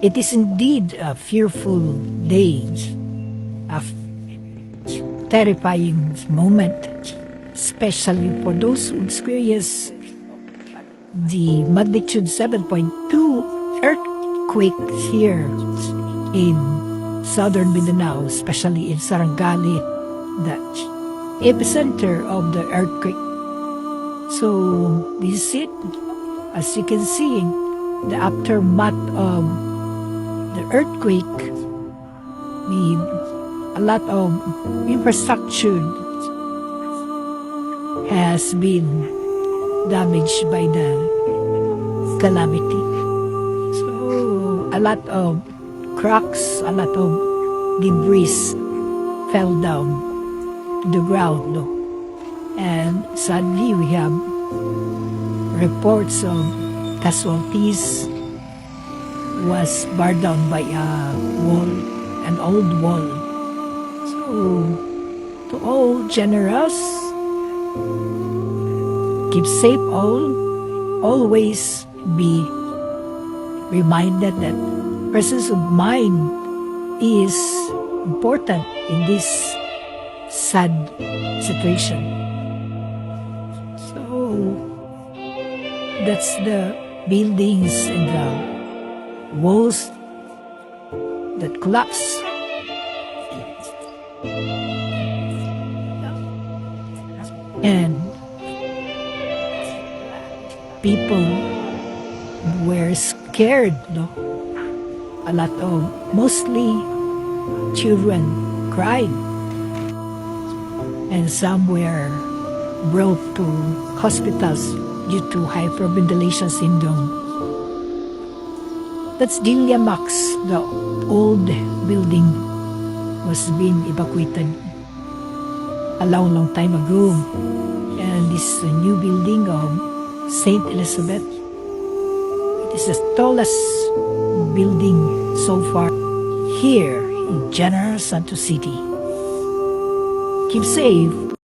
It is indeed a fearful day, a terrifying moment, especially for those who experience the magnitude 7.2 earthquake here in southern Mindanao, especially in Sarangani, the epicenter of the earthquake. So this is it. As you can see, the aftermath of the earthquake, with a lot of infrastructure has been damaged by the calamity. So a lot of cracks, a lot of debris fell down to the ground. No? And sadly, we have reports of casualties was barred down by a wall, an old wall. So, to all generous, keep safe all, always be reminded that presence of mind is important in this sad situation. So, that's the buildings and the walls that collapse. And people were scared, no? A lot of, mostly children cried. And some were brought to hospitals due to hyperventilation syndrome. That's Dilia Max, the old building was being evacuated a long time ago. And this is a new building of St. Elizabeth. It is the tallest building so far here in General Santos City. Keep safe.